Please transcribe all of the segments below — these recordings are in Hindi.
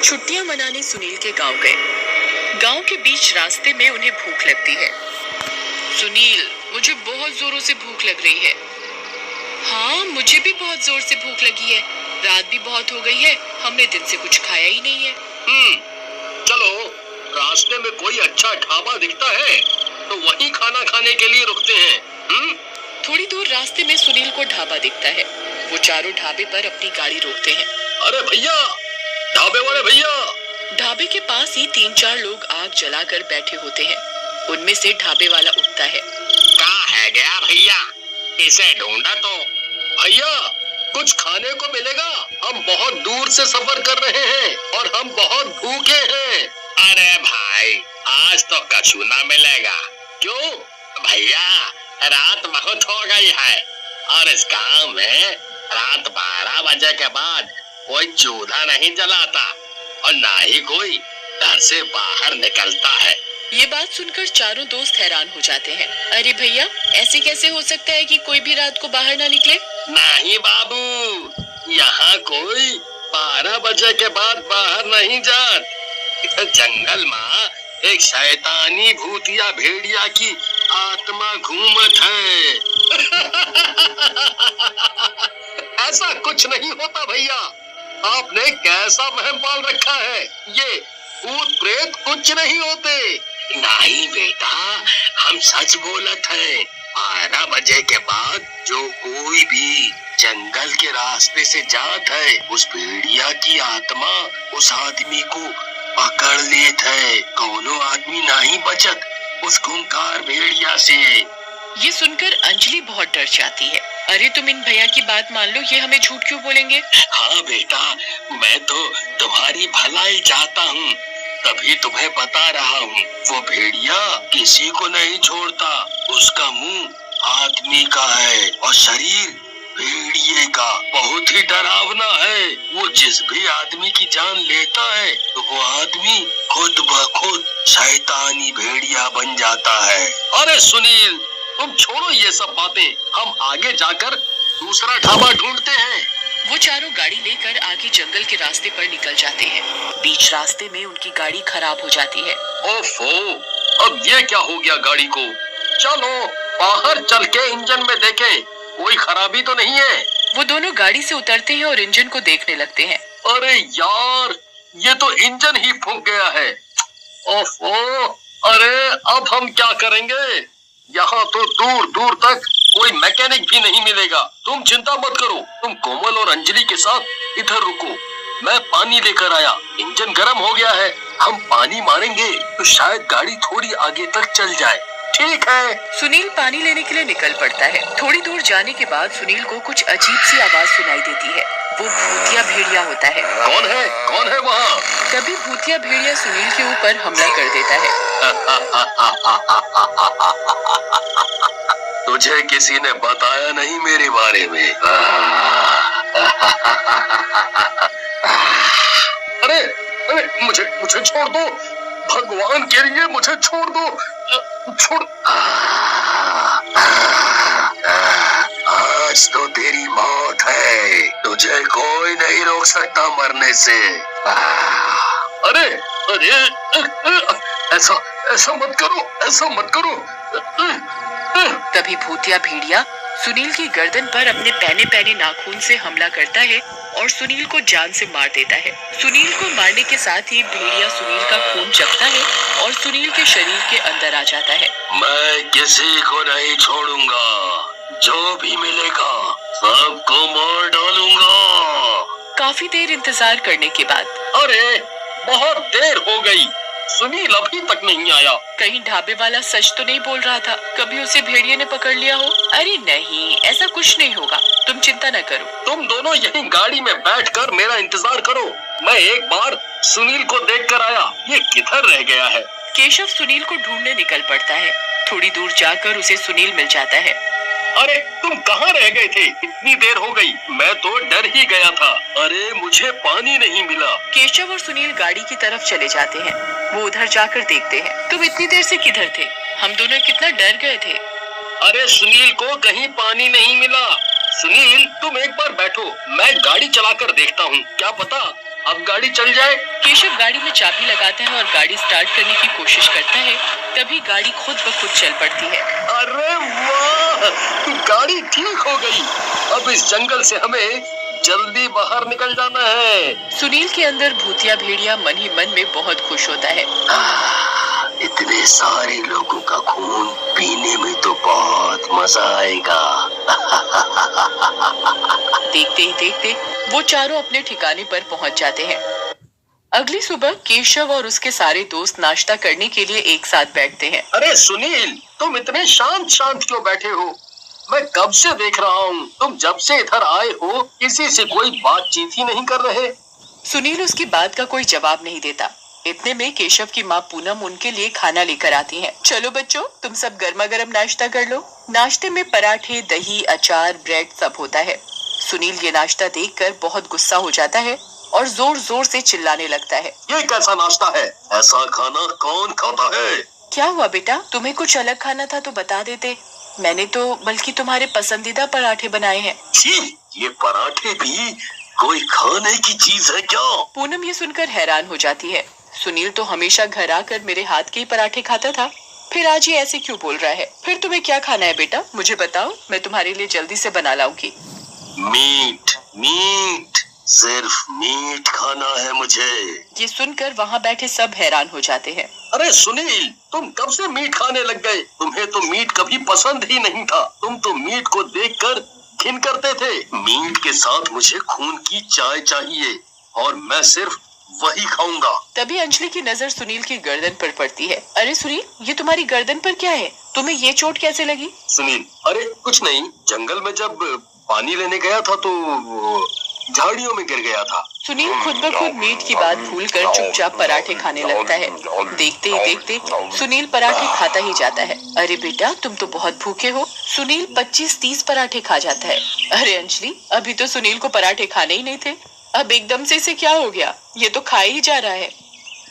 छुट्टियां मनाने सुनील के गांव गए। गांव के बीच रास्ते में उन्हें भूख लगती है। सुनील, मुझे बहुत जोरों से भूख लग रही है। हाँ, मुझे भी बहुत जोर से भूख लगी है। रात भी बहुत हो गई है, हमने दिन से कुछ खाया ही नहीं है। चलो, रास्ते में कोई अच्छा ढाबा दिखता है तो वहीं खाना खाने के लिए रुकते हैं। थोड़ी दूर रास्ते में सुनील को ढाबा दिखता है। वो चारों ढाबे पर अपनी गाड़ी रोकते हैं। अरे भैया, ढाबे वाले भैया! ढाबे के पास ही 3-4 लोग आग जलाकर बैठे होते हैं। उनमें से ढाबे वाला उठता है। कहाँ है गया भैया? इसे ढूंढा तो। भैया, कुछ खाने को मिलेगा? हम बहुत दूर से सफर कर रहे हैं और हम बहुत भूखे हैं। अरे भाई, आज तो कछु ना मिलेगा। क्यों? भैया, रात बहुत हो गई है और इस गांव में रात 12 बजे के बाद कोई चूल्हा नहीं जलाता और ना ही कोई घर से बाहर निकलता है। ये बात सुनकर चारों दोस्त हैरान हो जाते हैं। अरे भैया, ऐसे कैसे हो सकता है कि कोई भी रात को बाहर ना निकले? नहीं बाबू, यहाँ कोई 12 बजे के बाद बाहर नहीं जात। जंगल में एक शैतानी भूतिया भेड़िया की आत्मा घूमत है। ऐसा कुछ नहीं होता भैया, आपने कैसा वहम पाल रखा है। ये भूत प्रेत कुछ नहीं होते। नहीं बेटा, हम सच बोलत हैं। 12 बजे के बाद जो कोई भी जंगल के रास्ते से जात है, उस भेड़िया की आत्मा उस आदमी को पकड़ लेत है। कौनो आदमी नहीं बचत उस खूंखार भेड़िया से। ये सुनकर अंजलि बहुत डर जाती है। अरे तुम इन भैया की बात मान लो, ये हमें झूठ क्यों बोलेंगे? हाँ बेटा, मैं तो तुम्हारी भलाई चाहता हूँ, तभी तुम्हें बता रहा हूँ। वो भेड़िया किसी को नहीं छोड़ता। उसका मुंह आदमी का है और शरीर भेड़िए का। बहुत ही डरावना है। वो जिस भी आदमी की जान लेता है तो वो आदमी खुद ब खुद शैतानी भेड़िया बन जाता है। अरे सुनील, तुम छोड़ो ये सब बातें, हम आगे जाकर दूसरा ढाबा ढूंढते हैं। वो चारों गाड़ी लेकर आगे जंगल के रास्ते पर निकल जाते हैं। बीच रास्ते में उनकी गाड़ी खराब हो जाती है। ओफो, अब ये क्या हो गया गाड़ी को? चलो बाहर चल के इंजन में देखें, कोई खराबी तो नहीं है। वो दोनों गाड़ी से उतरते हैं और इंजन को देखने लगते हैं। अरे यार, ये तो इंजन ही फूंक गया है। ओफो, अरे अब हम क्या करेंगे? यहाँ तो दूर दूर तक कोई मैकेनिक भी नहीं मिलेगा। तुम चिंता मत करो, तुम कोमल और अंजलि के साथ इधर रुको, मैं पानी लेकर आया। इंजन गर्म हो गया है, हम पानी मारेंगे तो शायद गाड़ी थोड़ी आगे तक चल जाए। ठीक है। सुनील पानी लेने के लिए निकल पड़ता है। थोड़ी दूर जाने के बाद सुनील को कुछ अजीब सी आवाज सुनाई देती है। वो भूतिया भेड़िया होता है। कौन है? कौन है वहाँ? तभी भूतिया भेड़िया सुनील के ऊपर हमला कर देता है। तुझे किसी ने बताया नहीं मेरे बारे में? अरे अरे, मुझे मुझे छोड़ दो, भगवान के लिए मुझे छोड़ दो। छोड़। आज तो तेरी मौत है, तुझे कोई नहीं रोक सकता मरने से। अरे अरे, ऐसा ऐसा मत करो, ऐसा मत करो। तभी भूतिया भेड़िया सुनील की गर्दन पर अपने पैने पैने नाखून से हमला करता है और सुनील को जान से मार देता है। सुनील को मारने के साथ ही भेड़िया सुनील का खून चखता है और सुनील के शरीर के अंदर आ जाता है। मैं किसी को नहीं छोड़ूंगा, जो भी मिलेगा सबको मार डालूंगा। काफी देर इंतजार करने के बाद, अरे बहुत देर हो गई, सुनील अभी तक नहीं आया। कहीं ढाबे वाला सच तो नहीं बोल रहा था? कभी उसे भेड़िए ने पकड़ लिया हो? अरे नहीं, ऐसा कुछ नहीं होगा, तुम चिंता न करो। तुम दोनों यहीं गाड़ी में बैठकर मेरा इंतजार करो, मैं एक बार सुनील को देखकर आया। ये किधर रह गया है? केशव सुनील को ढूंढने निकल पड़ता है। थोड़ी दूर जाकर उसे सुनील मिल जाता है। अरे तुम कहाँ रह गए थे? इतनी देर हो गई, मैं तो डर ही गया था। अरे मुझे पानी नहीं मिला। केशव और सुनील गाड़ी की तरफ चले जाते हैं। वो उधर जाकर देखते हैं। तुम इतनी देर से किधर थे? हम दोनों कितना डर गए थे। अरे सुनील को कहीं पानी नहीं मिला। सुनील तुम एक बार बैठो, मैं गाड़ी चलाकर देखता हूँ, क्या पता अब गाड़ी चल जाए। केशव गाड़ी में चाबी लगाता है और गाड़ी स्टार्ट करने की कोशिश करता है। तभी गाड़ी खुद ब खुद चल पड़ती है। अरे वाह, गाड़ी ठीक हो गई। अब इस जंगल से हमें जल्दी बाहर निकल जाना है। सुनील के अंदर भूतिया भेड़िया मन ही मन में बहुत खुश होता है। इतने सारे लोगों का खून पीने में तो बहुत मजा आएगा। देखते ही देखते वो चारों अपने ठिकाने पर पहुंच जाते हैं। अगली सुबह केशव और उसके सारे दोस्त नाश्ता करने के लिए एक साथ बैठते हैं। अरे सुनील, तुम इतने शांत शांत क्यों बैठे हो? मैं कब से देख रहा हूँ, तुम जब से इधर आए हो किसी से कोई बातचीत ही नहीं कर रहे। सुनील उसकी बात का कोई जवाब नहीं देता। इतने में केशव की माँ पूनम उनके लिए खाना लेकर आती है। चलो बच्चों, तुम सब गर्मा गर्म नाश्ता कर लो। नाश्ते में पराठे, दही, अचार, ब्रेड सब होता है। सुनील ये नाश्ता देखकर बहुत गुस्सा हो जाता है और जोर जोर से चिल्लाने लगता है। ये कैसा नाश्ता है? ऐसा खाना कौन खाता है? क्या हुआ बेटा, तुम्हें कुछ अलग खाना था तो बता देते। मैंने तो बल्कि तुम्हारे पसंदीदा पराठे बनाए हैं। छी, ये पराठे भी कोई खाने की चीज है क्या? पूनम ये सुनकर हैरान हो जाती है। सुनील तो हमेशा घर आकर मेरे हाथ के ही पराठे खाता था, फिर आज ये ऐसे क्यों बोल रहा है? फिर तुम्हें क्या खाना है बेटा, मुझे बताओ, मैं तुम्हारे लिए जल्दी से बना लाऊंगी। मीट, मीट, सिर्फ मीट खाना है मुझे। ये सुनकर वहाँ बैठे सब हैरान हो जाते हैं। अरे सुनील, तुम कब से मीट खाने लग गए? तुम्हें तो मीट कभी पसंद ही नहीं था। तुम तो मीट को देखकर घिन करते थे। मीट के साथ मुझे खून की चाय चाहिए और मैं सिर्फ वही खाऊंगा। तभी अंजलि की नजर सुनील की गर्दन पर पड़ती है। अरे सुनील, ये तुम्हारी गर्दन पर क्या है? तुम्हें ये चोट कैसे लगी? सुनील, अरे कुछ नहीं, जंगल में जब पानी लेने गया था तो झाड़ियों में गिर गया था। सुनील खुद ब खुद मीट की बात भूलकर चुपचाप पराठे खाने लगता है। देखते ही देखते सुनील पराठे खाता ही जाता है। अरे बेटा, तुम तो बहुत भूखे हो। सुनील 25-30 पराठे खा जाता है। अरे अंजलि, अभी तो सुनील को पराठे खाने ही नहीं थे, अब एकदम से इसे क्या हो गया? ये तो खा ही जा रहा है।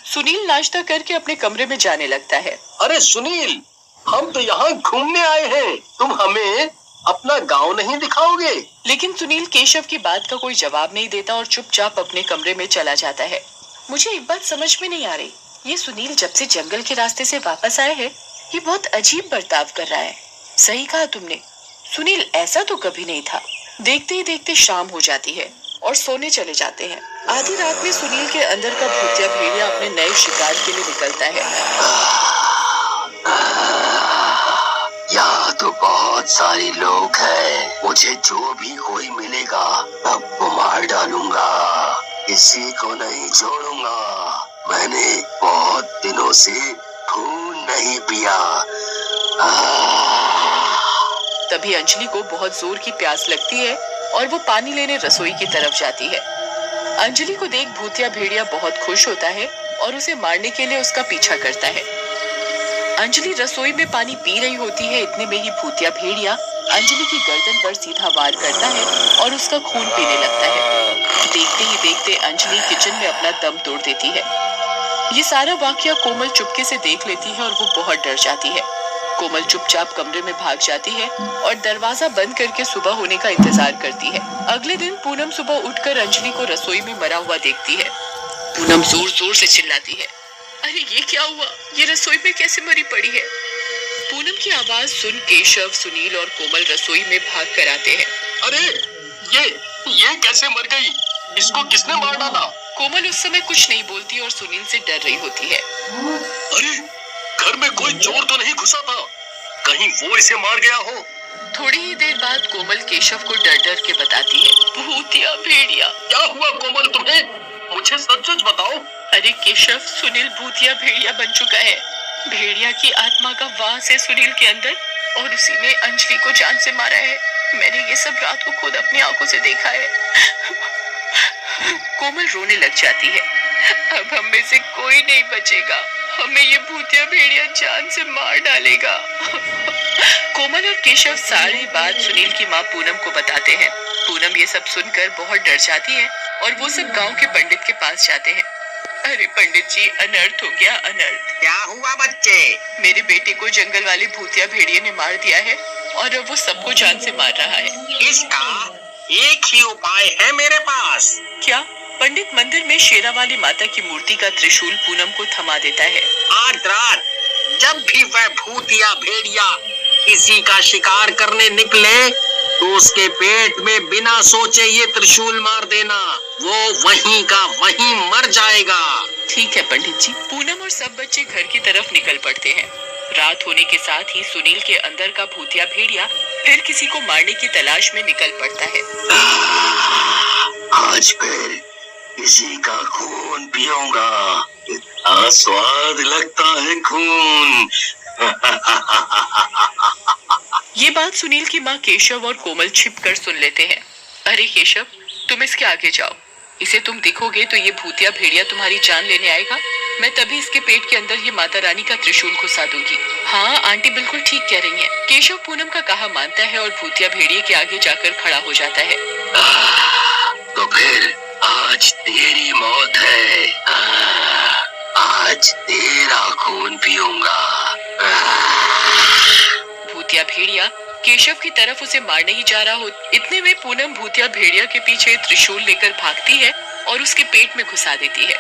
सुनील नाश्ता करके अपने कमरे में जाने लगता है। अरे सुनील, हम तो यहाँ घूमने आए हैं, तुम हमें अपना गांव नहीं दिखाओगे? लेकिन सुनील केशव की बात का कोई जवाब नहीं देता और चुपचाप अपने कमरे में चला जाता है। मुझे एक बात समझ में नहीं आ रही, ये सुनील जब से जंगल के रास्ते से वापस आए हैं, ये बहुत अजीब बर्ताव कर रहा है। सही कहा तुमने, सुनील ऐसा तो कभी नहीं था। देखते ही देखते शाम हो जाती है और सोने चले जाते हैं। आधी रात में सुनील के अंदर का भूतिया भेड़िया अपने नए शिकार के लिए निकलता है। यहाँ तो बहुत सारे लोग हैं, मुझे जो भी कोई मिलेगा सबको मार डालूंगा, किसी को नहीं छोड़ूंगा। मैंने बहुत दिनों से खून नहीं पिया। तभी अंजलि को बहुत जोर की प्यास लगती है और वो पानी लेने रसोई की तरफ जाती है। अंजलि को देख भूतिया भेड़िया बहुत खुश होता है और उसे मारने के लिए उसका पीछा करता है। अंजलि रसोई में पानी पी रही होती है। इतने में ही भूतिया भेड़िया अंजलि की गर्दन पर सीधा वार करता है और उसका खून पीने लगता है। देखते ही देखते अंजलि किचन में अपना दम तोड़ देती है। ये सारा वाकया कोमल चुपके से देख लेती है और वो बहुत डर जाती है। कोमल चुपचाप कमरे में भाग जाती है और दरवाजा बंद करके सुबह होने का इंतजार करती है। अगले दिन पूनम सुबह उठकर अंजलि को रसोई में मरा हुआ देखती है। पूनम जोर जोर से चिल्लाती है, अरे ये क्या हुआ? ये रसोई में कैसे मरी पड़ी है? पूनम की आवाज सुन केशव, सुनील और कोमल रसोई में भाग कर आते हैं। अरे ये कैसे मर गई? इसको किसने मार डाला? कोमल उस समय कुछ नहीं बोलती और सुनील से डर रही होती है। अरे घर में कोई चोर तो नहीं घुसा था? कहीं वो इसे मार गया हो? थोड़ी ही देर बाद कोमल केशव को डर डर के बताती है, भूतिया भेड़िया। क्या हुआ कोमल तुम्हें? मुझे सच सच बताओ। अरे केशव, सुनील भूतिया भेड़िया बन चुका है। भेड़िया की आत्मा का वास है सुनील के अंदर और उसी ने अंजलि को जान से मारा है। मैंने ये सब रात को खुद अपनी आंखों से देखा है। कोमल रोने लग जाती है। अब हम में से कोई नहीं बचेगा, हमें ये भूतिया भेड़िया जान से मार डालेगा। कोमल और केशव सारी बात सुनील की माँ पूनम को बताते हैं। पूनम ये सब सुनकर बहुत डर जाती है और वो सब गांव के पंडित के पास जाते हैं। अरे पंडित जी, अनर्थ हो गया, अनर्थ। क्या हुआ बच्चे? मेरे बेटे को जंगल वाले भूतिया भेड़िए ने मार दिया है और अब वो सबको जान से मार रहा है। इसका एक ही उपाय है मेरे पास। क्या? पंडित मंदिर में शेरावाली माता की मूर्ति का त्रिशूल पूनम को थमा देता है। आज रात जब भी वह भूत या भेड़िया किसी का शिकार करने निकले तो उसके पेट में बिना सोचे ये त्रिशूल मार देना, वो वहीं का वहीं मर जाएगा। ठीक है पंडित जी। पूनम और सब बच्चे घर की तरफ निकल पड़ते हैं। रात होने के साथ ही सुनील के अंदर का भूतिया भेड़िया फिर किसी को मारने की तलाश में निकल पड़ता है। आज फिर किसी का खून पियूंगा, इतना स्वाद लगता है खून। ये बात सुनील की माँ केशव और कोमल छिपकर सुन लेते हैं। अरे केशव, तुम इसके आगे जाओ, इसे तुम दिखोगे तो ये भूतिया भेड़िया तुम्हारी जान लेने आएगा। मैं तभी इसके पेट के अंदर ये माता रानी का त्रिशूल घुसा दूंगी। हाँ आंटी बिल्कुल ठीक कह रही हैं। केशव पूनम का कहा मानता है और भूतिया भेड़िए के आगे जाकर खड़ा हो जाता है। तो फिर आज तेरी मौत है, आज तेरा खून पीऊंगा। भूतिया भेड़िया केशव की तरफ उसे मारने ही जा रहा हो, इतने में पूनम भूतिया भेड़िया के पीछे त्रिशूल लेकर भागती है और उसके पेट में घुसा देती है।